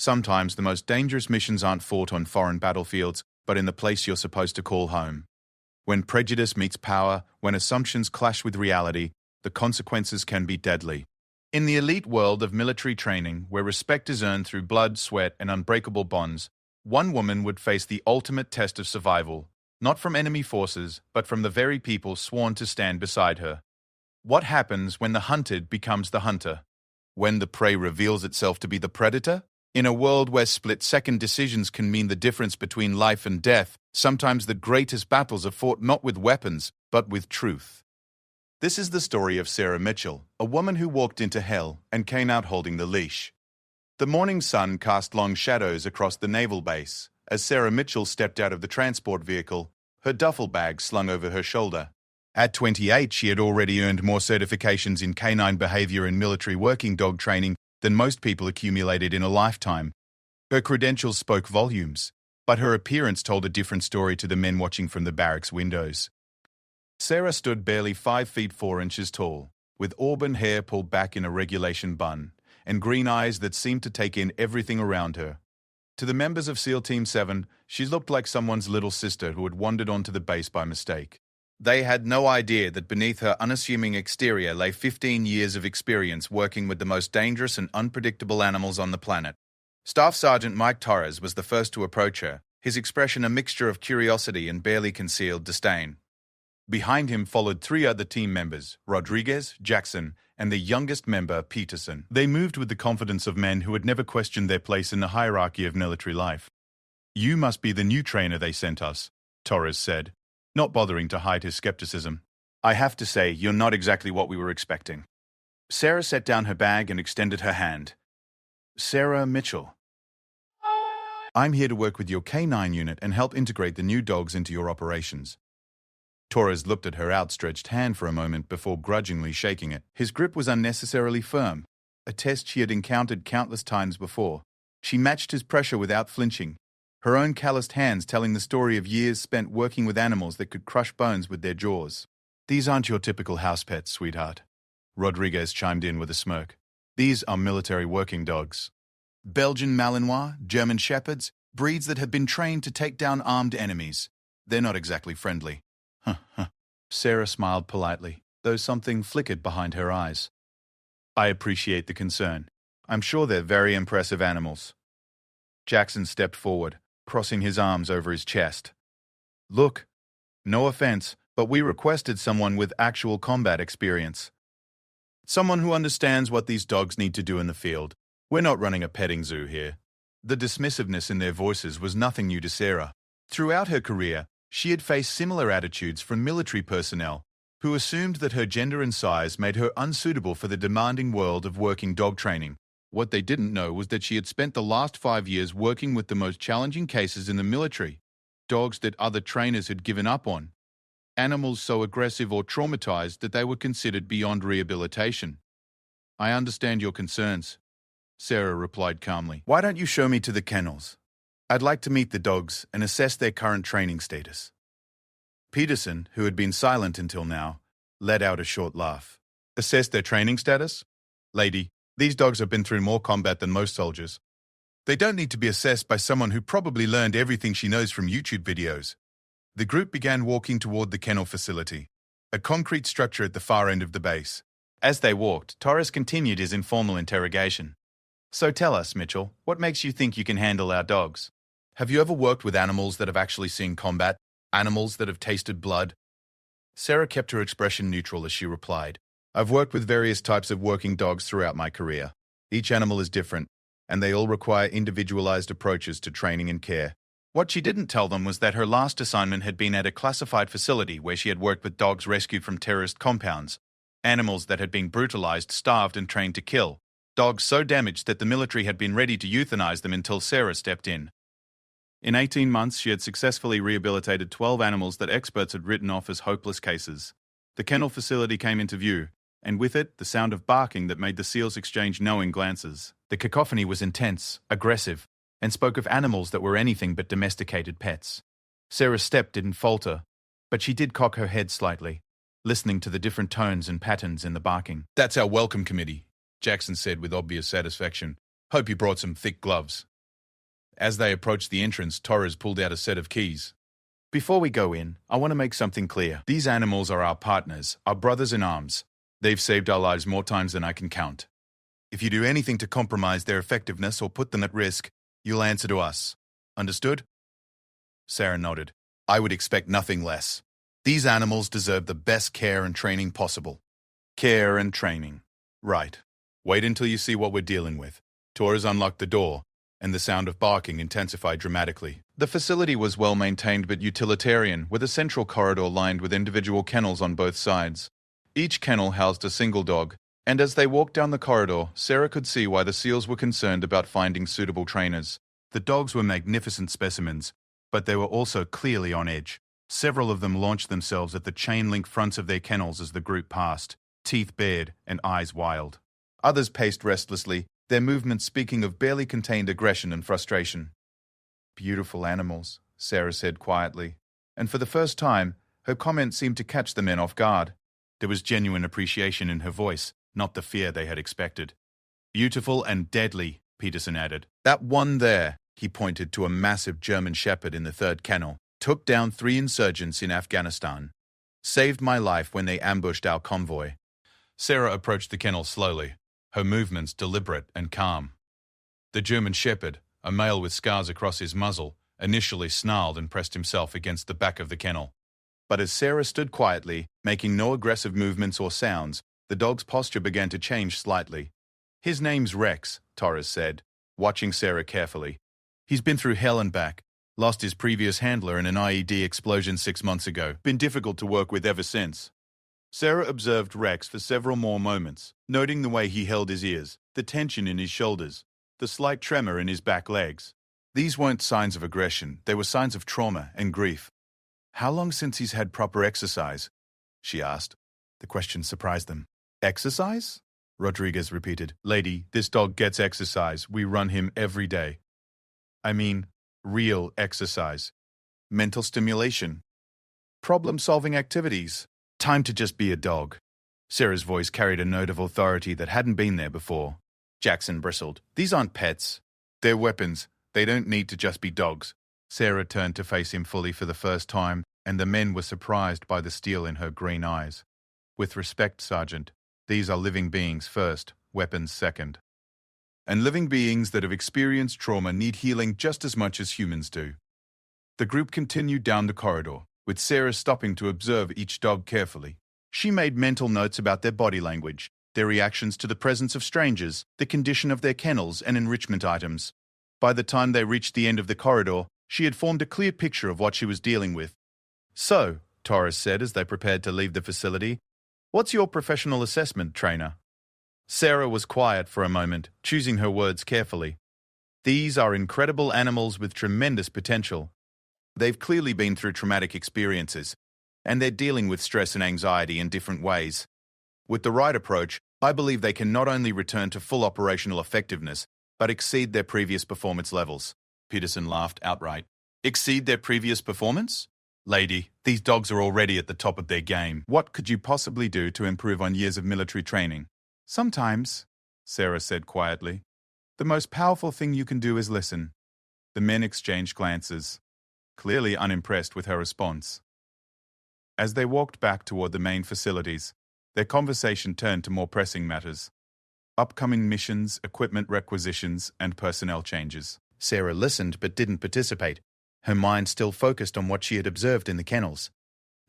Sometimes the most dangerous missions aren't fought on foreign battlefields, but in the place you're supposed to call home. When prejudice meets power, when assumptions clash with reality, the consequences can be deadly. In the elite world of military training, where respect is earned through blood, sweat, and unbreakable bonds, one woman would face the ultimate test of survival, not from enemy forces, but from the very people sworn to stand beside her. What happens when the hunted becomes the hunter? When the prey reveals itself to be the predator? In a world where split-second decisions can mean the difference between life and death, sometimes the greatest battles are fought not with weapons, but with truth. This is the story of Sarah Mitchell, a woman who walked into hell and came out holding the leash. The morning sun cast long shadows across the naval base as Sarah Mitchell stepped out of the transport vehicle, her duffel bag slung over her shoulder. At 28, she had already earned more certifications in canine behavior and military working dog training than most people accumulated in a lifetime. Her credentials spoke volumes, but her appearance told a different story to the men watching from the barracks windows. Sarah stood barely 5 feet 4 inches tall, with auburn hair pulled back in a regulation bun, and green eyes that seemed to take in everything around her. To the members of SEAL Team 7, she looked like someone's little sister who had wandered onto the base by mistake. They had no idea that beneath her unassuming exterior lay 15 years of experience working with the most dangerous and unpredictable animals on the planet. Staff Sergeant Mike Torres was the first to approach her, his expression a mixture of curiosity and barely concealed disdain. Behind him followed 3 other team members, Rodriguez, Jackson, and the youngest member, Peterson. They moved with the confidence of men who had never questioned their place in the hierarchy of military life. "You must be the new trainer they sent us," Torres said, not bothering to hide his skepticism. "I have to say, you're not exactly what we were expecting." Sarah set down her bag and extended her hand. "Sarah Mitchell. I'm here to work with your K9 unit and help integrate the new dogs into your operations." Torres looked at her outstretched hand for a moment before grudgingly shaking it. His grip was unnecessarily firm, a test she had encountered countless times before. She matched his pressure without flinching, her own calloused hands telling the story of years spent working with animals that could crush bones with their jaws. "These aren't your typical house pets, sweetheart," Rodriguez chimed in with a smirk. "These are military working dogs. Belgian Malinois, German Shepherds, breeds that have been trained to take down armed enemies. They're not exactly friendly." Sarah smiled politely, though something flickered behind her eyes. "I appreciate the concern. I'm sure they're very impressive animals." Jackson stepped forward, crossing his arms over his chest. "Look, no offense, but we requested someone with actual combat experience. Someone who understands what these dogs need to do in the field. We're not running a petting zoo here." The dismissiveness in their voices was nothing new to Sarah. Throughout her career, she had faced similar attitudes from military personnel who assumed that her gender and size made her unsuitable for the demanding world of working dog training. What they didn't know was that she had spent the last 5 years working with the most challenging cases in the military, dogs that other trainers had given up on, animals so aggressive or traumatized that they were considered beyond rehabilitation. "I understand your concerns," Sarah replied calmly. "Why don't you show me to the kennels? I'd like to meet the dogs and assess their current training status." Peterson, who had been silent until now, let out a short laugh. "Assess their training status? Lady, these dogs have been through more combat than most soldiers. They don't need to be assessed by someone who probably learned everything she knows from YouTube videos." The group began walking toward the kennel facility, a concrete structure at the far end of the base. As they walked, Torres continued his informal interrogation. "So tell us, Mitchell, what makes you think you can handle our dogs? Have you ever worked with animals that have actually seen combat? Animals that have tasted blood?" Sarah kept her expression neutral as she replied, "I've worked with various types of working dogs throughout my career. Each animal is different, and they all require individualized approaches to training and care." What she didn't tell them was that her last assignment had been at a classified facility where she had worked with dogs rescued from terrorist compounds, animals that had been brutalized, starved, and trained to kill, dogs so damaged that the military had been ready to euthanize them until Sarah stepped in. In 18 months, she had successfully rehabilitated 12 animals that experts had written off as hopeless cases. The kennel facility came into view, and with it, the sound of barking that made the SEALs exchange knowing glances. The cacophony was intense, aggressive, and spoke of animals that were anything but domesticated pets. Sarah's step didn't falter, but she did cock her head slightly, listening to the different tones and patterns in the barking. "That's our welcome committee," Jackson said with obvious satisfaction. "Hope you brought some thick gloves." As they approached the entrance, Torres pulled out a set of keys. Before we go in, I want to make something clear. These animals are our partners, our brothers in arms. They've saved our lives more times than I can count. If you do anything to compromise their effectiveness or put them at risk, you'll answer to us. Understood? Sarah nodded. I would expect nothing less. These animals deserve the best care and training possible. Care and training. Right. Wait until you see what we're dealing with. Torres unlocked the door, and the sound of barking intensified dramatically. The facility was well maintained but utilitarian, with a central corridor lined with individual kennels on both sides. Each kennel housed a single dog, and as they walked down the corridor, Sarah could see why the SEALs were concerned about finding suitable trainers. The dogs were magnificent specimens, but they were also clearly on edge. Several of them launched themselves at the chain-link fronts of their kennels as the group passed, teeth bared and eyes wild. Others paced restlessly, their movements speaking of barely contained aggression and frustration. Beautiful animals, Sarah said quietly, and for the first time, her comment seemed to catch the men off guard. There was genuine appreciation in her voice, not the fear they had expected. Beautiful and deadly, Peterson added. That one there, he pointed to a massive German shepherd in the third kennel, took down 3 insurgents in Afghanistan. Saved my life when they ambushed our convoy. Sarah approached the kennel slowly, her movements deliberate and calm. The German shepherd, a male with scars across his muzzle, initially snarled and pressed himself against the back of the kennel. But as Sarah stood quietly, making no aggressive movements or sounds, the dog's posture began to change slightly. His name's Rex, Torres said, watching Sarah carefully. He's been through hell and back. Lost his previous handler in an IED explosion 6 months ago. Been difficult to work with ever since. Sarah observed Rex for several more moments, noting the way he held his ears, the tension in his shoulders, the slight tremor in his back legs. These weren't signs of aggression, they were signs of trauma and grief. How long since he's had proper exercise? She asked. The question surprised them. Exercise? Rodriguez repeated. Lady, this dog gets exercise. We run him every day. I mean, real exercise. Mental stimulation. Problem-solving activities. Time to just be a dog. Sarah's voice carried a note of authority that hadn't been there before. Jackson bristled. These aren't pets. They're weapons. They don't need to just be dogs. Sarah turned to face him fully for the first time, and the men were surprised by the steel in her green eyes. With respect, Sergeant, these are living beings first, weapons second. And living beings that have experienced trauma need healing just as much as humans do. The group continued down the corridor, with Sarah stopping to observe each dog carefully. She made mental notes about their body language, their reactions to the presence of strangers, the condition of their kennels and enrichment items. By the time they reached the end of the corridor, she had formed a clear picture of what she was dealing with. So, Torres said as they prepared to leave the facility, what's your professional assessment, trainer? Sarah was quiet for a moment, choosing her words carefully. These are incredible animals with tremendous potential. They've clearly been through traumatic experiences, and they're dealing with stress and anxiety in different ways. With the right approach, I believe they can not only return to full operational effectiveness, but exceed their previous performance levels. Peterson laughed outright. Exceed their previous performance? Lady, these dogs are already at the top of their game. What could you possibly do to improve on years of military training? Sometimes, Sarah said quietly. The most powerful thing you can do is listen. The men exchanged glances, clearly unimpressed with her response. As they walked back toward the main facilities, their conversation turned to more pressing matters. Upcoming missions, equipment requisitions, and personnel changes. Sarah listened but didn't participate, her mind still focused on what she had observed in the kennels.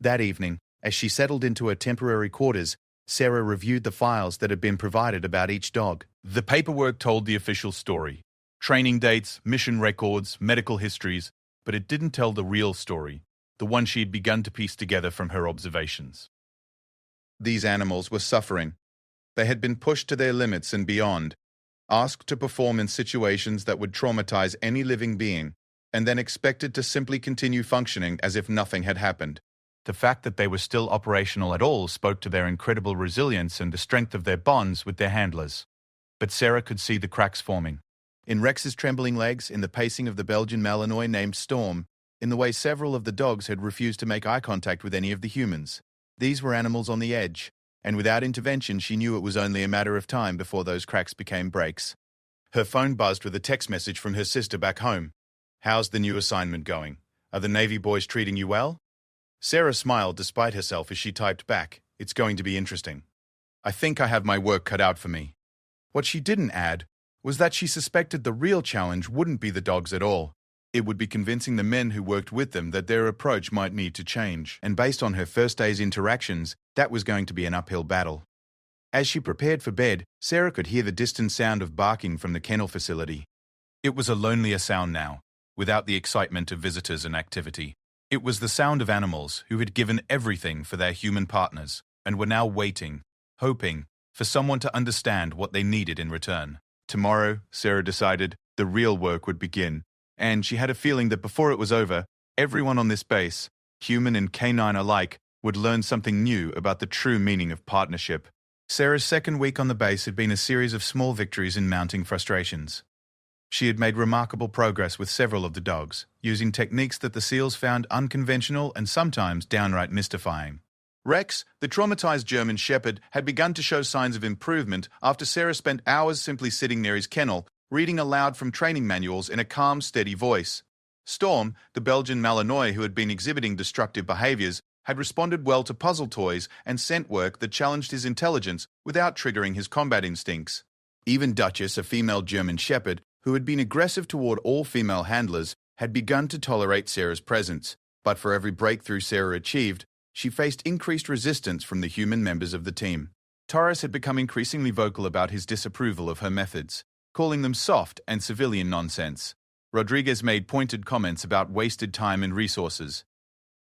That evening, as she settled into her temporary quarters, Sarah reviewed the files that had been provided about each dog. The paperwork told the official story. Training dates, mission records, medical histories, but it didn't tell the real story, the one she had begun to piece together from her observations. These animals were suffering. They had been pushed to their limits and beyond, asked to perform in situations that would traumatize any living being, and then expected to simply continue functioning as if nothing had happened. The fact that they were still operational at all spoke to their incredible resilience and the strength of their bonds with their handlers. But Sarah could see the cracks forming. In Rex's trembling legs, in the pacing of the Belgian Malinois named Storm, in the way several of the dogs had refused to make eye contact with any of the humans. These were animals on the edge, and without intervention she knew it was only a matter of time before those cracks became breaks. Her phone buzzed with a text message from her sister back home. How's the new assignment going? Are the Navy boys treating you well? Sarah smiled despite herself as she typed back, "It's going to be interesting. I think I have my work cut out for me." What she didn't add was that she suspected the real challenge wouldn't be the dogs at all. It would be convincing the men who worked with them that their approach might need to change, and based on her first day's interactions, that was going to be an uphill battle. As she prepared for bed, Sarah could hear the distant sound of barking from the kennel facility. It was a lonelier sound now, without the excitement of visitors and activity. It was the sound of animals who had given everything for their human partners and were now waiting, hoping, for someone to understand what they needed in return. Tomorrow, Sarah decided, the real work would begin, and she had a feeling that before it was over, everyone on this base, human and canine alike, would learn something new about the true meaning of partnership. Sarah's second week on the base had been a series of small victories in mounting frustrations. She had made remarkable progress with several of the dogs, using techniques that the SEALs found unconventional and sometimes downright mystifying. Rex, the traumatized German Shepherd, had begun to show signs of improvement after Sarah spent hours simply sitting near his kennel, reading aloud from training manuals in a calm, steady voice. Storm, the Belgian Malinois who had been exhibiting destructive behaviors, had responded well to puzzle toys and scent work that challenged his intelligence without triggering his combat instincts. Even Duchess, a female German Shepherd, who had been aggressive toward all female handlers, had begun to tolerate Sarah's presence, but for every breakthrough Sarah achieved, she faced increased resistance from the human members of the team. Torres had become increasingly vocal about his disapproval of her methods, calling them soft and civilian nonsense. Rodriguez made pointed comments about wasted time and resources.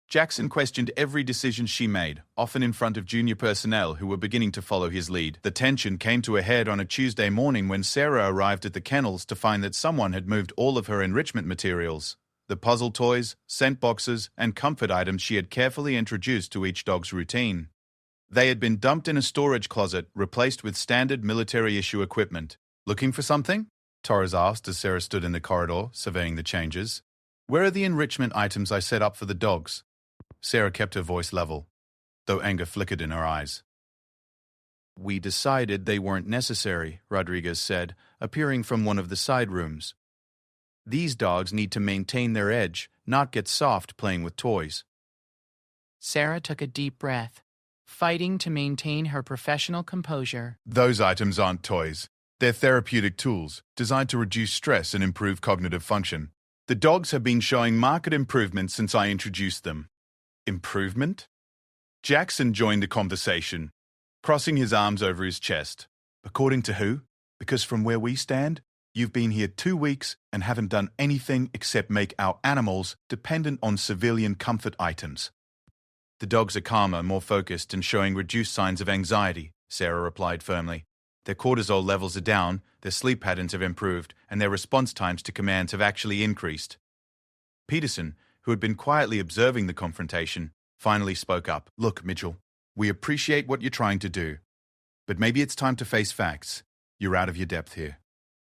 Jackson questioned every decision she made, often in front of junior personnel who were beginning to follow his lead. The tension came to a head on a Tuesday morning when Sarah arrived at the kennels to find that someone had moved all of her enrichment materials. The puzzle toys, scent boxes, and comfort items she had carefully introduced to each dog's routine. They had been dumped in a storage closet, replaced with standard military-issue equipment. "Looking for something?" Torres asked as Sarah stood in the corridor, surveying the changes. "Where are the enrichment items I set up for the dogs?" Sarah kept her voice level, though anger flickered in her eyes. "We decided they weren't necessary," Rodriguez said, appearing from one of the side rooms. "These dogs need to maintain their edge, not get soft playing with toys." Sarah took a deep breath, fighting to maintain her professional composure. "Those items aren't toys. They're therapeutic tools, designed to reduce stress and improve cognitive function. The dogs have been showing marked improvement since I introduced them." "Improvement?" Jackson joined the conversation, crossing his arms over his chest. "According to who? Because from where we stand, you've been here 2 weeks and haven't done anything except make our animals dependent on civilian comfort items." "The dogs are calmer, more focused, and showing reduced signs of anxiety," Sarah replied firmly. "Their cortisol levels are down, their sleep patterns have improved, and their response times to commands have actually increased." Peterson, who had been quietly observing the confrontation, finally spoke up. "Look, Mitchell, we appreciate what you're trying to do, but maybe it's time to face facts. You're out of your depth here.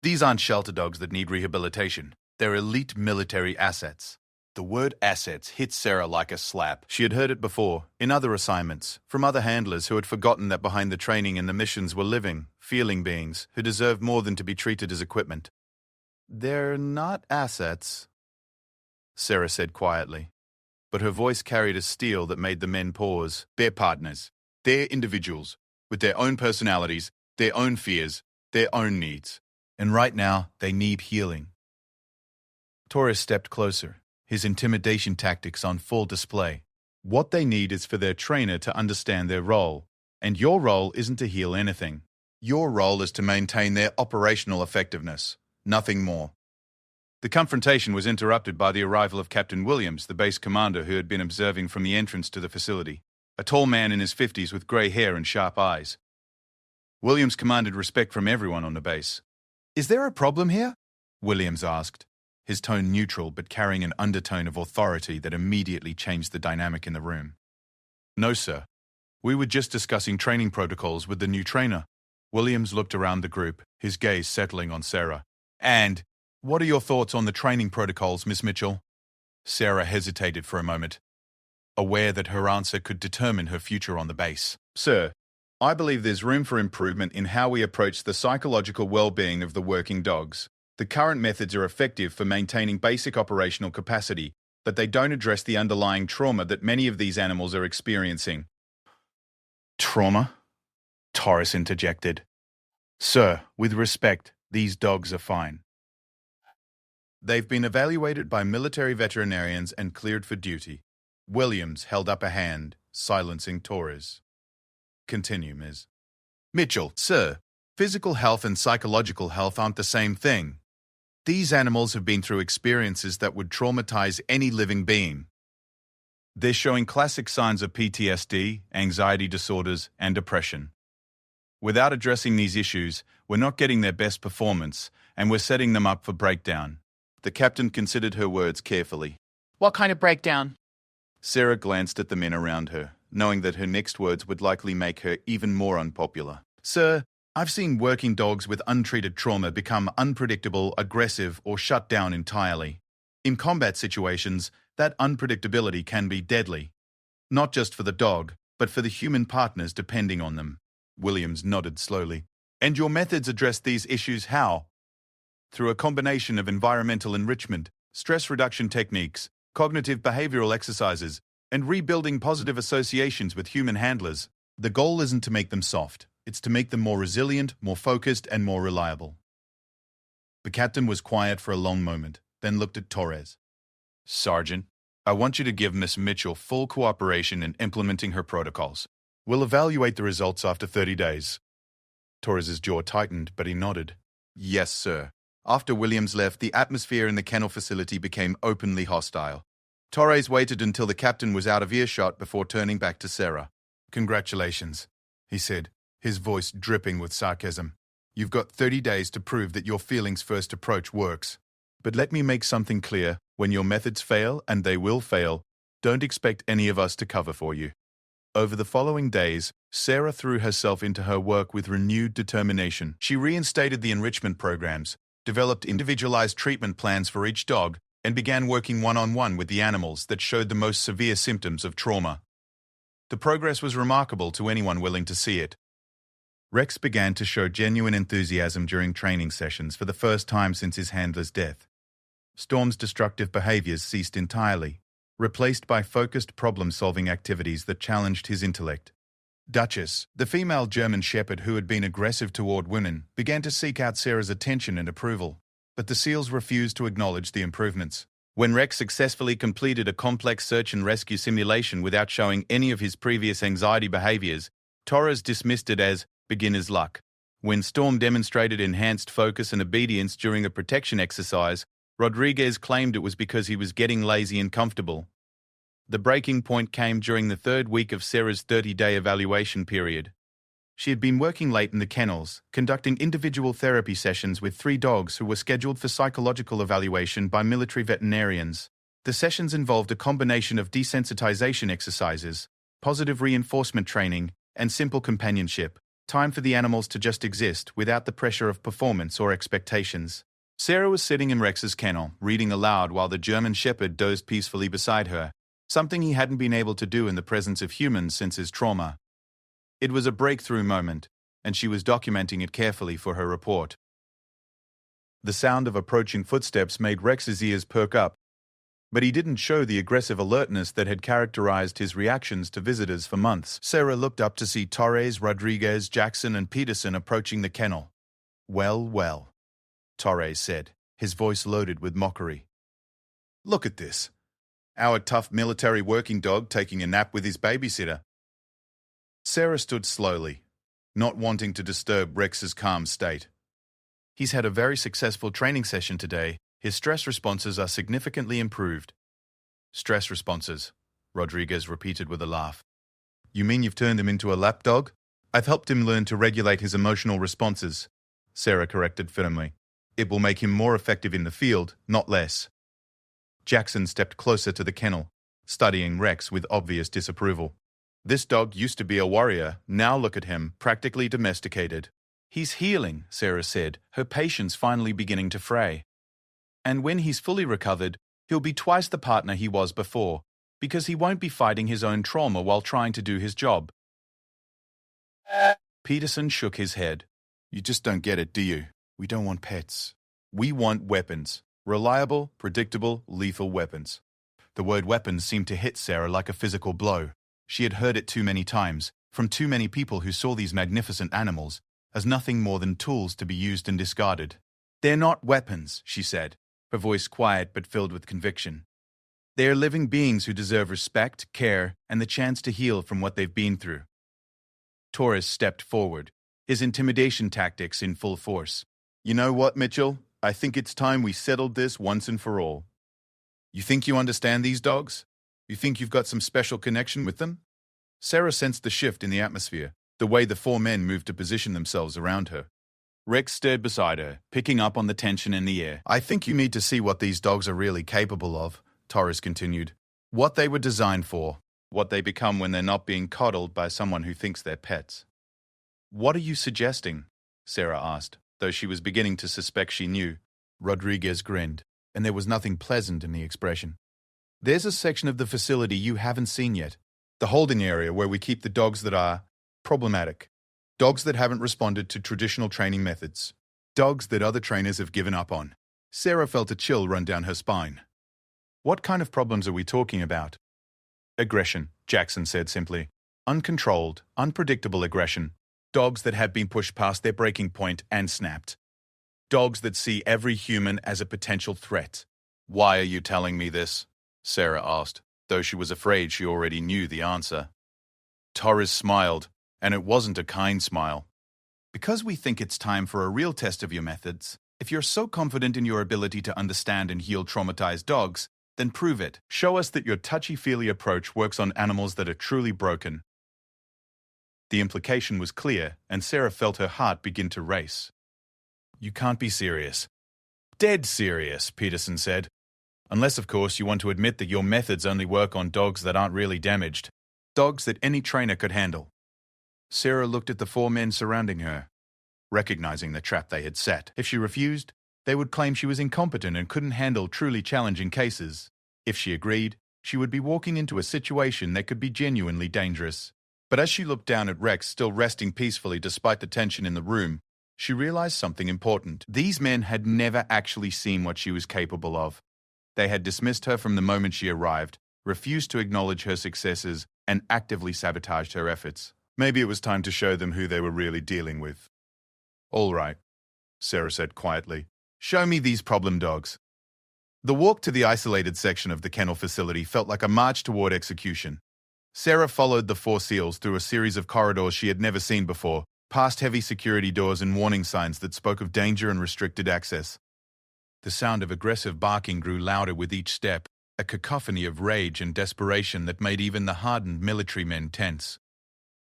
These aren't shelter dogs that need rehabilitation. They're elite military assets." The word assets hit Sarah like a slap. She had heard it before, in other assignments, from other handlers who had forgotten that behind the training and the missions were living, feeling beings who deserved more than to be treated as equipment. "They're not assets," Sarah said quietly, but her voice carried a steel that made the men pause. "They're partners. They're individuals, with their own personalities, their own fears, their own needs. And right now, they need healing." Torres stepped closer, his intimidation tactics on full display. "What they need is for their trainer to understand their role, and your role isn't to heal anything. Your role is to maintain their operational effectiveness, nothing more." The confrontation was interrupted by the arrival of Captain Williams, the base commander who had been observing from the entrance to the facility, a tall man in his 50s with grey hair and sharp eyes. Williams commanded respect from everyone on the base. "Is there a problem here?" Williams asked, his tone neutral but carrying an undertone of authority that immediately changed the dynamic in the room. "No, sir. We were just discussing training protocols with the new trainer." Williams looked around the group, his gaze settling on Sarah. "And what are your thoughts on the training protocols, Miss Mitchell?" Sarah hesitated for a moment, aware that her answer could determine her future on the base. "Sir, I believe there's room for improvement in how we approach the psychological well-being of the working dogs. The current methods are effective for maintaining basic operational capacity, but they don't address the underlying trauma that many of these animals are experiencing. Trauma? Torres interjected. Sir, with respect, these dogs are fine. They've been evaluated by military veterinarians and cleared for duty. Williams held up a hand, silencing Torres. Continue, Ms. Mitchell, sir, physical health and psychological health aren't the same thing. These animals have been through experiences that would traumatize any living being. They're showing classic signs of PTSD, anxiety disorders, and depression. Without addressing these issues, we're not getting their best performance, and we're setting them up for breakdown. The captain considered her words carefully. What kind of breakdown? Sarah glanced at the men around her, knowing that her next words would likely make her even more unpopular. Sir, I've seen working dogs with untreated trauma become unpredictable, aggressive, or shut down entirely. In combat situations, that unpredictability can be deadly. Not just for the dog, but for the human partners depending on them. Williams nodded slowly. And your methods address these issues how? Through a combination of environmental enrichment, stress reduction techniques, cognitive behavioral exercises, and rebuilding positive associations with human handlers. The goal isn't to make them soft. It's to make them more resilient, more focused, and more reliable. The captain was quiet for a long moment, then looked at Torres. Sergeant, I want you to give Miss Mitchell full cooperation in implementing her protocols. We'll evaluate the results after 30 days. Torres's jaw tightened, but he nodded. Yes, sir. After Williams left, the atmosphere in the kennel facility became openly hostile. Torres waited until the captain was out of earshot before turning back to Sarah. Congratulations, he said, his voice dripping with sarcasm. You've got 30 days to prove that your feelings-first approach works. But let me make something clear. When your methods fail, and they will fail, don't expect any of us to cover for you. Over the following days, Sarah threw herself into her work with renewed determination. She reinstated the enrichment programs, developed individualized treatment plans for each dog, and began working one-on-one with the animals that showed the most severe symptoms of trauma. The progress was remarkable to anyone willing to see it. Rex began to show genuine enthusiasm during training sessions for the first time since his handler's death. Storm's destructive behaviors ceased entirely, replaced by focused problem-solving activities that challenged his intellect. Duchess, the female German shepherd who had been aggressive toward women, began to seek out Sarah's attention and approval, but the SEALs refused to acknowledge the improvements. When Rex successfully completed a complex search and rescue simulation without showing any of his previous anxiety behaviors, Torres dismissed it as beginner's luck. When Storm demonstrated enhanced focus and obedience during a protection exercise, Rodriguez claimed it was because he was getting lazy and comfortable. The breaking point came during the third week of Sarah's 30-day evaluation period. She had been working late in the kennels, conducting individual therapy sessions with 3 dogs who were scheduled for psychological evaluation by military veterinarians. The sessions involved a combination of desensitization exercises, positive reinforcement training, and simple companionship, time for the animals to just exist without the pressure of performance or expectations. Sarah was sitting in Rex's kennel, reading aloud while the German shepherd dozed peacefully beside her, something he hadn't been able to do in the presence of humans since his trauma. It was a breakthrough moment, and she was documenting it carefully for her report. The sound of approaching footsteps made Rex's ears perk up, but he didn't show the aggressive alertness that had characterized his reactions to visitors for months. Sarah looked up to see Torres, Rodriguez, Jackson, and Peterson approaching the kennel. Well, well, Torres said, his voice loaded with mockery. Look at this. Our tough military working dog taking a nap with his babysitter. Sarah stood slowly, not wanting to disturb Rex's calm state. He's had a very successful training session today. His stress responses are significantly improved. Stress responses, Rodriguez repeated with a laugh. You mean you've turned him into a lapdog? I've helped him learn to regulate his emotional responses, Sarah corrected firmly. It will make him more effective in the field, not less. Jackson stepped closer to the kennel, studying Rex with obvious disapproval. This dog used to be a warrior, now look at him, practically domesticated. He's healing, Sarah said, her patience finally beginning to fray. And when he's fully recovered, he'll be twice the partner he was before, because he won't be fighting his own trauma while trying to do his job. Peterson shook his head. You just don't get it, do you? We don't want pets. We want weapons. Reliable, predictable, lethal weapons. The word weapons seemed to hit Sarah like a physical blow. She had heard it too many times, from too many people who saw these magnificent animals as nothing more than tools to be used and discarded. "They're not weapons," she said, her voice quiet but filled with conviction. "They are living beings who deserve respect, care, and the chance to heal from what they've been through." Taurus stepped forward, his intimidation tactics in full force. "You know what, Mitchell? I think it's time we settled this once and for all. You think you understand these dogs? You think you've got some special connection with them?" Sarah sensed the shift in the atmosphere, the way the four men moved to position themselves around her. Rex stood beside her, picking up on the tension in the air. "I think you need to see what these dogs are really capable of," Taurus continued. "What they were designed for, what they become when they're not being coddled by someone who thinks they're pets." "What are you suggesting?" Sarah asked, though she was beginning to suspect she knew. Rodriguez grinned, and there was nothing pleasant in the expression. "There's a section of the facility you haven't seen yet. The holding area where we keep the dogs that are problematic. Dogs that haven't responded to traditional training methods. Dogs that other trainers have given up on." Sarah felt a chill run down her spine. "What kind of problems are we talking about?" "Aggression," Jackson said simply. "Uncontrolled, unpredictable aggression. Dogs that have been pushed past their breaking point and snapped. Dogs that see every human as a potential threat." "Why are you telling me this?" Sarah asked, though she was afraid she already knew the answer. Taurus smiled, and it wasn't a kind smile. "Because we think it's time for a real test of your methods. If you're so confident in your ability to understand and heal traumatized dogs, then prove it. Show us that your touchy-feely approach works on animals that are truly broken." The implication was clear, and Sarah felt her heart begin to race. "You can't be serious." "Dead serious," Peterson said. "Unless, of course, you want to admit that your methods only work on dogs that aren't really damaged. Dogs that any trainer could handle." Sarah looked at the four men surrounding her, recognizing the trap they had set. If she refused, they would claim she was incompetent and couldn't handle truly challenging cases. If she agreed, she would be walking into a situation that could be genuinely dangerous. But as she looked down at Rex, still resting peacefully despite the tension in the room, she realized something important. These men had never actually seen what she was capable of. They had dismissed her from the moment she arrived, refused to acknowledge her successes, and actively sabotaged her efforts. Maybe it was time to show them who they were really dealing with. "All right," Sarah said quietly. "Show me these problem dogs." The walk to the isolated section of the kennel facility felt like a march toward execution. Sarah followed the four SEALs through a series of corridors she had never seen before, past heavy security doors and warning signs that spoke of danger and restricted access. The sound of aggressive barking grew louder with each step, a cacophony of rage and desperation that made even the hardened military men tense.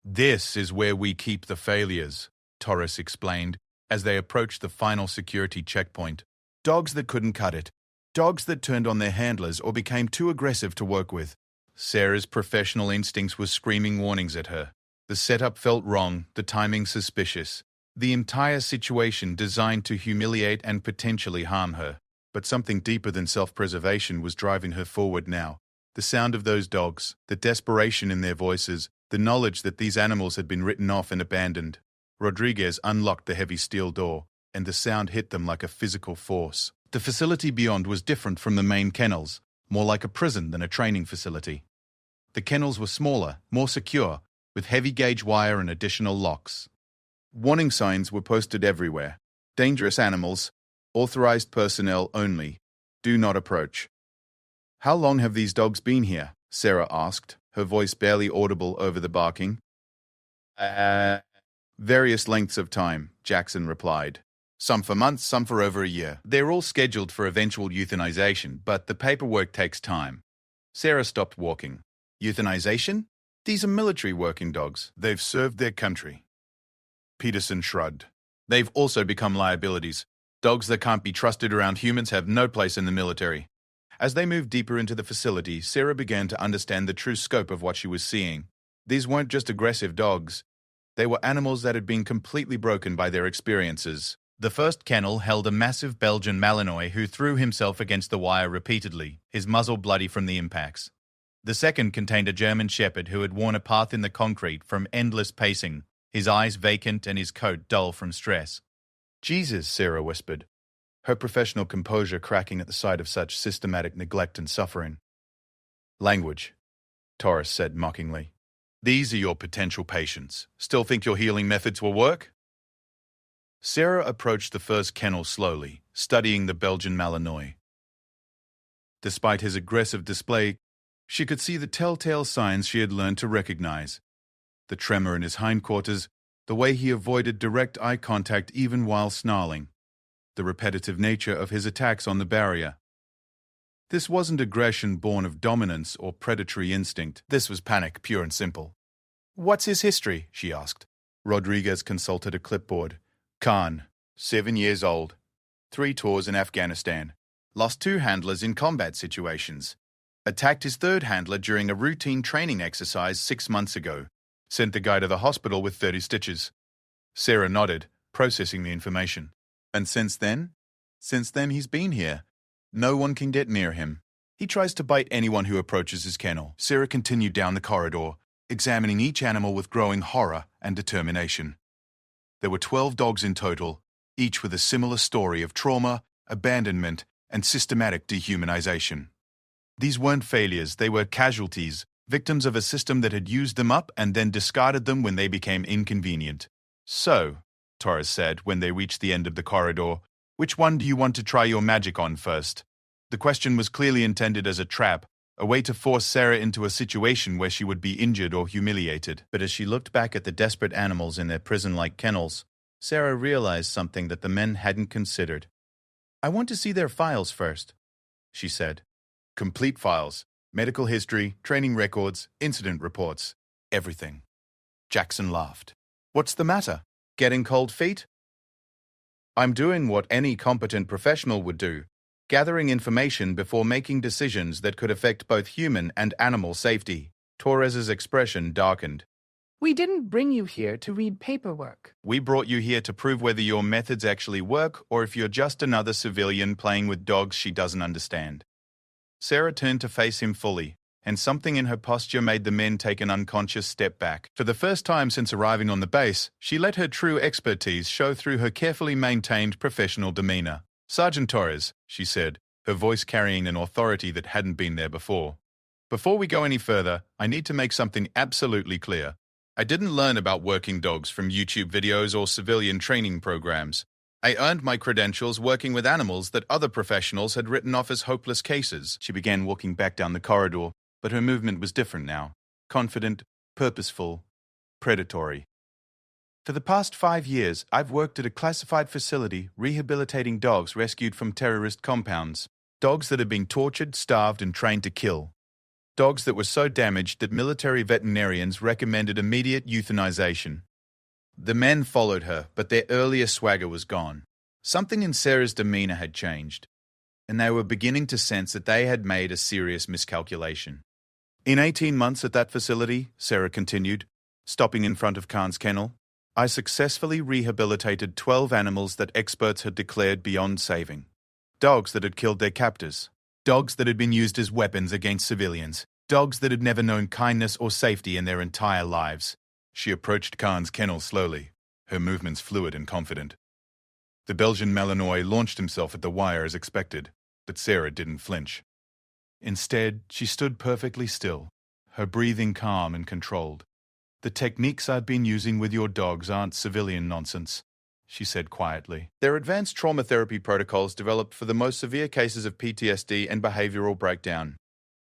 "This is where we keep the failures," Taurus explained, as they approached the final security checkpoint. "Dogs that couldn't cut it. Dogs that turned on their handlers or became too aggressive to work with." Sarah's professional instincts were screaming warnings at her. The setup felt wrong, the timing suspicious. The entire situation designed to humiliate and potentially harm her. But something deeper than self-preservation was driving her forward now. The sound of those dogs, the desperation in their voices, the knowledge that these animals had been written off and abandoned. Rodriguez unlocked the heavy steel door, and the sound hit them like a physical force. The facility beyond was different from the main kennels, more like a prison than a training facility. The kennels were smaller, more secure, with heavy-gauge wire and additional locks. Warning signs were posted everywhere. "Dangerous animals. Authorized personnel only. Do not approach." "How long have these dogs been here?" Sarah asked, her voice barely audible over the barking. Various lengths of time," Jackson replied. "Some for months, some for over a year. They're all scheduled for eventual euthanization, but the paperwork takes time." Sarah stopped walking. "Euthanization? These are military working dogs. They've served their country." Peterson shrugged. "They've also become liabilities. Dogs that can't be trusted around humans have no place in the military." As they moved deeper into the facility, Sarah began to understand the true scope of what she was seeing. These weren't just aggressive dogs. They were animals that had been completely broken by their experiences. The first kennel held a massive Belgian Malinois who threw himself against the wire repeatedly, his muzzle bloody from the impacts. The second contained a German Shepherd who had worn a path in the concrete from endless pacing, his eyes vacant and his coat dull from stress. "Jesus," Sarah whispered. her professional composure cracking at the sight of such systematic neglect and suffering. Language, Torres said mockingly. These are your potential patients. Still think your healing methods will work? Sarah approached the first kennel slowly, studying the Belgian Malinois. Despite his aggressive display, she could see the telltale signs she had learned to recognize. The tremor in his hindquarters, the way he avoided direct eye contact even while snarling, the repetitive nature of his attacks on the barrier. This wasn't aggression born of dominance or predatory instinct. This was panic, pure and simple. What's his history? She asked. Rodriguez consulted a clipboard. Khan, 7 years old. 3 tours in Afghanistan. Lost 2 handlers in combat situations. Attacked his 3rd handler during a routine training exercise 6 months ago. Sent the guy to the hospital with 30 stitches. Sarah nodded, processing the information. And since then? Since then he's been here. No one can get near him. He tries to bite anyone who approaches his kennel. Sarah continued down the corridor, examining each animal with growing horror and determination. There were 12 dogs in total, each with a similar story of trauma, abandonment, and systematic dehumanization. These weren't failures, they were casualties, victims of a system that had used them up and then discarded them when they became inconvenient. So, Torres said when they reached the end of the corridor, which one do you want to try your magic on first? The question was clearly intended as a trap, a way to force Sarah into a situation where she would be injured or humiliated. But as she looked back at the desperate animals in their prison-like kennels, Sarah realized something that the men hadn't considered. I want to see their files first, she said. Complete files, medical history, training records, incident reports, everything. Jackson laughed. What's the matter? Getting cold feet? I'm doing what any competent professional would do, gathering information before making decisions that could affect both human and animal safety. Torres's expression darkened. We didn't bring you here to read paperwork. We brought you here to prove whether your methods actually work or if you're just another civilian playing with dogs she doesn't understand. Sarah turned to face him fully, and something in her posture made the men take an unconscious step back. For the first time since arriving on the base, she let her true expertise show through her carefully maintained professional demeanor. Sergeant Torres, she said, her voice carrying an authority that hadn't been there before. Before we go any further, I need to make something absolutely clear. I didn't learn about working dogs from YouTube videos or civilian training programs. I earned my credentials working with animals that other professionals had written off as hopeless cases. She began walking back down the corridor, but her movement was different now. Confident, purposeful, predatory. For the past 5 years, I've worked at a classified facility rehabilitating dogs rescued from terrorist compounds. Dogs that had been tortured, starved, and trained to kill. Dogs that were so damaged that military veterinarians recommended immediate euthanization. The men followed her, but their earlier swagger was gone. Something in Sarah's demeanor had changed, and they were beginning to sense that they had made a serious miscalculation. In 18 months at that facility, Sarah continued, stopping in front of Khan's kennel, I successfully rehabilitated 12 animals that experts had declared beyond saving. Dogs that had killed their captors. Dogs that had been used as weapons against civilians. Dogs that had never known kindness or safety in their entire lives. She approached Khan's kennel slowly, her movements fluid and confident. The Belgian Malinois launched himself at the wire as expected, but Sarah didn't flinch. Instead, she stood perfectly still, her breathing calm and controlled. The techniques I've been using with your dogs aren't civilian nonsense, she said quietly. They're advanced trauma therapy protocols developed for the most severe cases of PTSD and behavioral breakdown.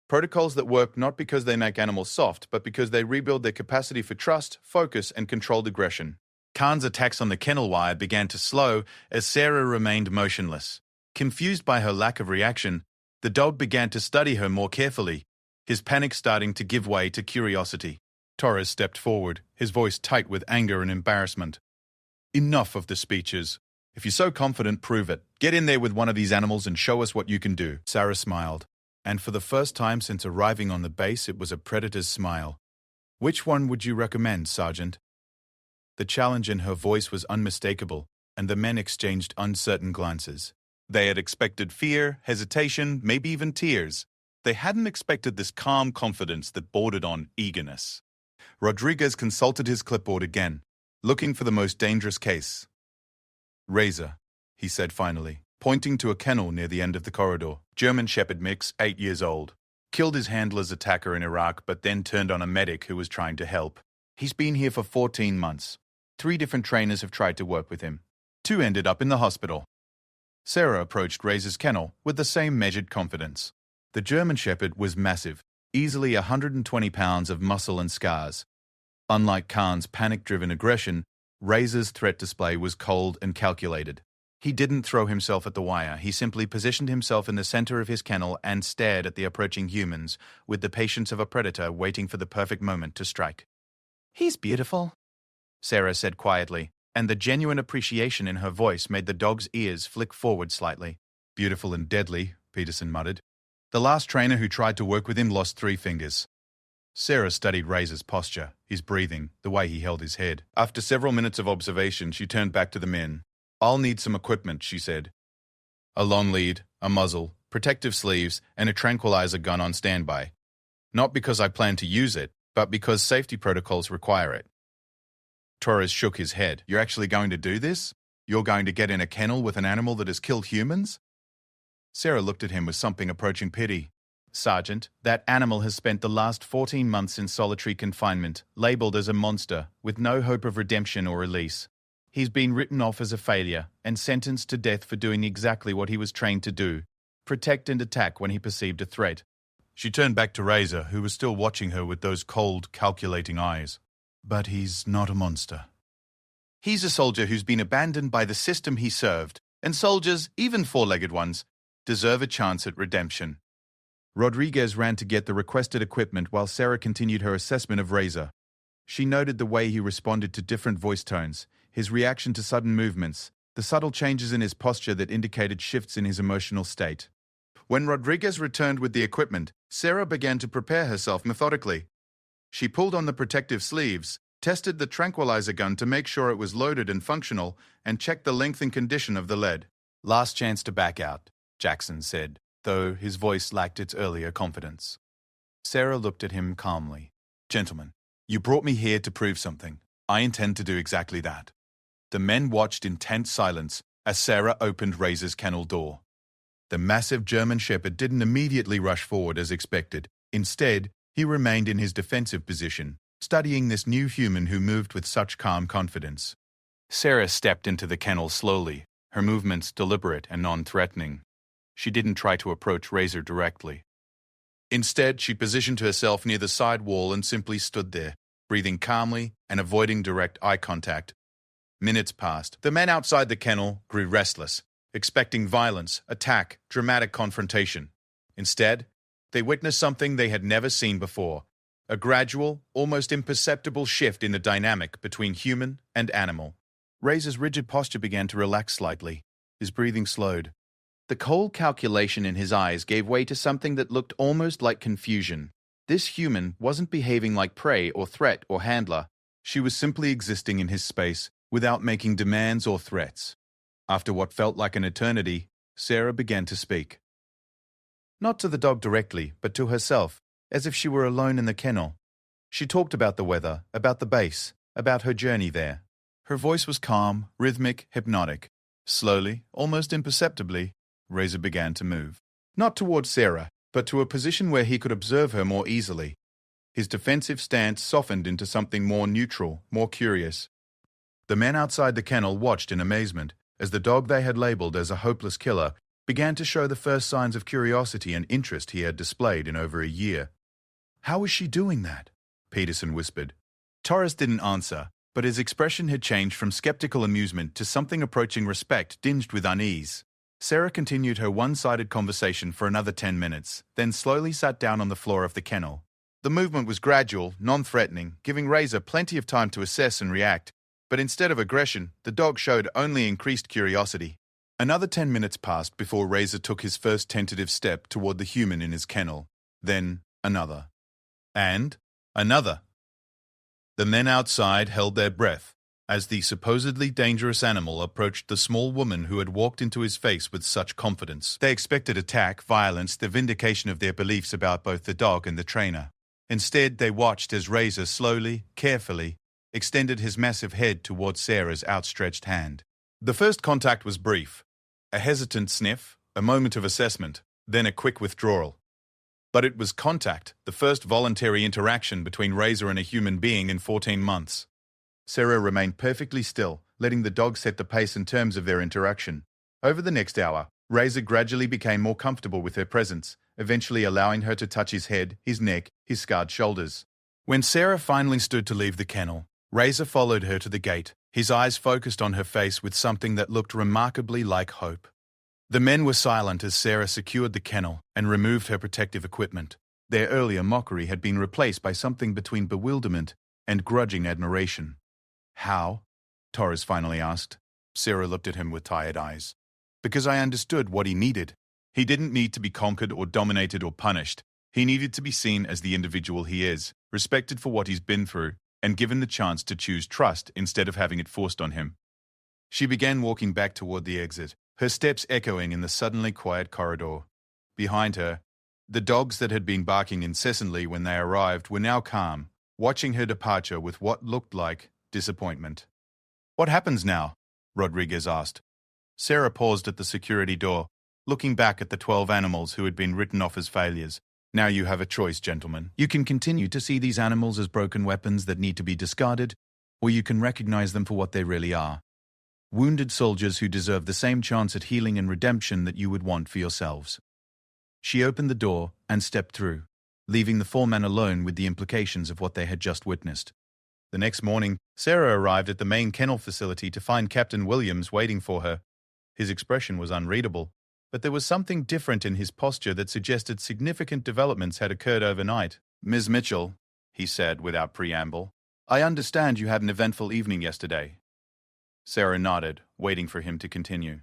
Protocols that work not because they make animals soft, but because they rebuild their capacity for trust, focus, and controlled aggression. Khan's attacks on the kennel wire began to slow as Sarah remained motionless. Confused by her lack of reaction, the dog began to study her more carefully, his panic starting to give way to curiosity. Torres stepped forward, his voice tight with anger and embarrassment. Enough of the speeches. If you're so confident, prove it. Get in there with one of these animals and show us what you can do. Sarah smiled. And for the first time since arriving on the base, it was a predator's smile. Which one would you recommend, Sergeant? The challenge in her voice was unmistakable, and the men exchanged uncertain glances. They had expected fear, hesitation, maybe even tears. They hadn't expected this calm confidence that bordered on eagerness. Rodriguez consulted his clipboard again, looking for the most dangerous case. Razor, he said finally. pointing to a kennel near the end of the corridor. German Shepherd mix, 8 years old. Killed his handler's attacker in Iraq, but then turned on a medic who was trying to help. He's been here for 14 months. 3 different trainers have tried to work with him. 2 ended up in the hospital. Sarah approached Razor's kennel with the same measured confidence. The German Shepherd was massive, easily 120 pounds of muscle and scars. Unlike Khan's panic-driven aggression, Razor's threat display was cold and calculated. He didn't throw himself at the wire, he simply positioned himself in the center of his kennel and stared at the approaching humans, with the patience of a predator waiting for the perfect moment to strike. "He's beautiful," Sarah said quietly, and the genuine appreciation in her voice made the dog's ears flick forward slightly. "Beautiful and deadly," Peterson muttered. The last trainer who tried to work with him lost 3 fingers. Sarah studied Razor's posture, his breathing, the way he held his head. After several minutes of observation, she turned back to the men. "I'll need some equipment," she said. "A long lead, a muzzle, protective sleeves, and a tranquilizer gun on standby. Not because I plan to use it, but because safety protocols require it." Torres shook his head. "You're actually going to do this? You're going to get in a kennel with an animal that has killed humans?" Sarah looked at him with something approaching pity. "Sergeant, that animal has spent the last 14 months in solitary confinement, labelled as a monster, with no hope of redemption or release. He's been written off as a failure and sentenced to death for doing exactly what he was trained to do, protect and attack when he perceived a threat." She turned back to Razor, who was still watching her with those cold, calculating eyes. "But he's not a monster. He's a soldier who's been abandoned by the system he served, and soldiers, even 4-legged ones, deserve a chance at redemption." Rodriguez ran to get the requested equipment while Sarah continued her assessment of Razor. She noted the way he responded to different voice tones, his reaction to sudden movements, the subtle changes in his posture that indicated shifts in his emotional state. When Rodriguez returned with the equipment, Sarah began to prepare herself methodically. She pulled on the protective sleeves, tested the tranquilizer gun to make sure it was loaded and functional, and checked the length and condition of the lead. "Last chance to back out," Jackson said, though his voice lacked its earlier confidence. Sarah looked at him calmly. "Gentlemen, you brought me here to prove something. I intend to do exactly that." The men watched in tense silence as Sarah opened Razor's kennel door. The massive German Shepherd didn't immediately rush forward as expected. Instead, he remained in his defensive position, studying this new human who moved with such calm confidence. Sarah stepped into the kennel slowly, her movements deliberate and non-threatening. She didn't try to approach Razor directly. Instead, she positioned herself near the side wall and simply stood there, breathing calmly and avoiding direct eye contact. Minutes passed. The men outside the kennel grew restless, expecting violence, attack, dramatic confrontation. Instead, they witnessed something they had never seen before, a gradual, almost imperceptible shift in the dynamic between human and animal. Razor's rigid posture began to relax slightly. His breathing slowed. The cold calculation in his eyes gave way to something that looked almost like confusion. This human wasn't behaving like prey or threat or handler. She was simply existing in his space, without making demands or threats. After what felt like an eternity, Sarah began to speak. Not to the dog directly, but to herself, as if she were alone in the kennel. She talked about the weather, about the base, about her journey there. Her voice was calm, rhythmic, hypnotic. Slowly, almost imperceptibly, Razor began to move. Not towards Sarah, but to a position where he could observe her more easily. His defensive stance softened into something more neutral, more curious. The men outside the kennel watched in amazement as the dog they had labeled as a hopeless killer began to show the first signs of curiosity and interest he had displayed in over a year. "How is she doing that?" Peterson whispered. Torres didn't answer, but his expression had changed from skeptical amusement to something approaching respect tinged with unease. Sarah continued her one-sided conversation for another 10 minutes, then slowly sat down on the floor of the kennel. The movement was gradual, non-threatening, giving Razor plenty of time to assess and react, but instead of aggression, the dog showed only increased curiosity. Another 10 minutes passed before Razor took his first tentative step toward the human in his kennel. Then another. And another. The men outside held their breath as the supposedly dangerous animal approached the small woman who had walked into his face with such confidence. They expected attack, violence, the vindication of their beliefs about both the dog and the trainer. Instead, they watched as Razor slowly, carefully, extended his massive head towards Sarah's outstretched hand. The first contact was brief. A hesitant sniff, a moment of assessment, then a quick withdrawal. But it was contact, the first voluntary interaction between Razor and a human being in 14 months. Sarah remained perfectly still, letting the dog set the pace in terms of their interaction. Over the next hour, Razor gradually became more comfortable with her presence, eventually allowing her to touch his head, his neck, his scarred shoulders. When Sarah finally stood to leave the kennel, Razor followed her to the gate, his eyes focused on her face with something that looked remarkably like hope. The men were silent as Sarah secured the kennel and removed her protective equipment. Their earlier mockery had been replaced by something between bewilderment and grudging admiration. "How?" Torres finally asked. Sarah looked at him with tired eyes. "Because I understood what he needed. He didn't need to be conquered or dominated or punished. He needed to be seen as the individual he is, respected for what he's been through, and given the chance to choose trust instead of having it forced on him." She began walking back toward the exit, her steps echoing in the suddenly quiet corridor. Behind her, the dogs that had been barking incessantly when they arrived were now calm, watching her departure with what looked like disappointment. "What happens now?" Rodriguez asked. Sarah paused at the security door, looking back at the 12 animals who had been written off as failures. "Now you have a choice, gentlemen. You can continue to see these animals as broken weapons that need to be discarded, or you can recognize them for what they really are. Wounded soldiers who deserve the same chance at healing and redemption that you would want for yourselves." She opened the door and stepped through, leaving the 4 men alone with the implications of what they had just witnessed. The next morning, Sarah arrived at the main kennel facility to find Captain Williams waiting for her. His expression was unreadable, but there was something different in his posture that suggested significant developments had occurred overnight. "Ms. Mitchell," he said without preamble, "I understand you had an eventful evening yesterday." Sarah nodded, waiting for him to continue.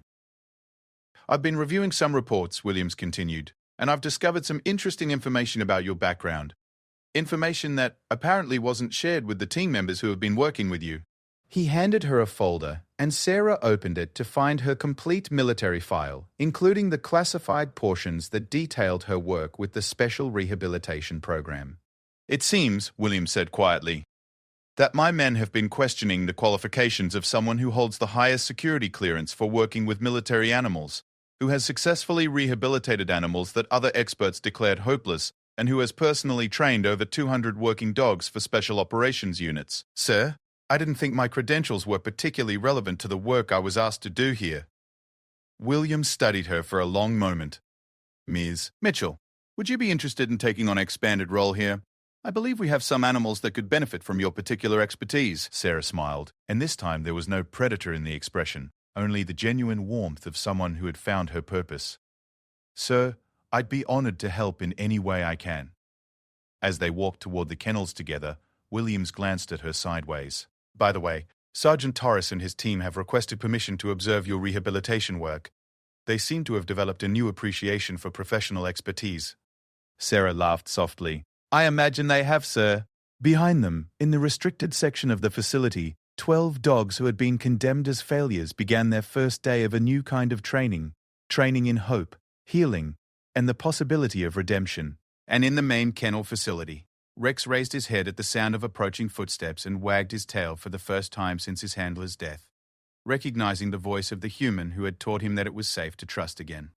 "I've been reviewing some reports," Williams continued, "and I've discovered some interesting information about your background. Information that apparently wasn't shared with the team members who have been working with you." He handed her a folder, and Sarah opened it to find her complete military file, including the classified portions that detailed her work with the Special Rehabilitation Program. "It seems," Williams said quietly, "that my men have been questioning the qualifications of someone who holds the highest security clearance for working with military animals, who has successfully rehabilitated animals that other experts declared hopeless, and who has personally trained over 200 working dogs for special operations units. Sir, I didn't think my credentials were particularly relevant to the work I was asked to do here." Williams studied her for a long moment. "Ms. Mitchell, would you be interested in taking on an expanded role here? I believe we have some animals that could benefit from your particular expertise." Sarah smiled, and this time there was no predator in the expression, only the genuine warmth of someone who had found her purpose. "Sir, I'd be honored to help in any way I can." As they walked toward the kennels together, Williams glanced at her sideways. "By the way, Sergeant Torres and his team have requested permission to observe your rehabilitation work. They seem to have developed a new appreciation for professional expertise." Sarah laughed softly. "I imagine they have, sir." Behind them, in the restricted section of the facility, 12 dogs who had been condemned as failures began their first day of a new kind of training in hope, healing, and the possibility of redemption. And in the main kennel facility, Rex raised his head at the sound of approaching footsteps and wagged his tail for the first time since his handler's death, recognizing the voice of the human who had taught him that it was safe to trust again.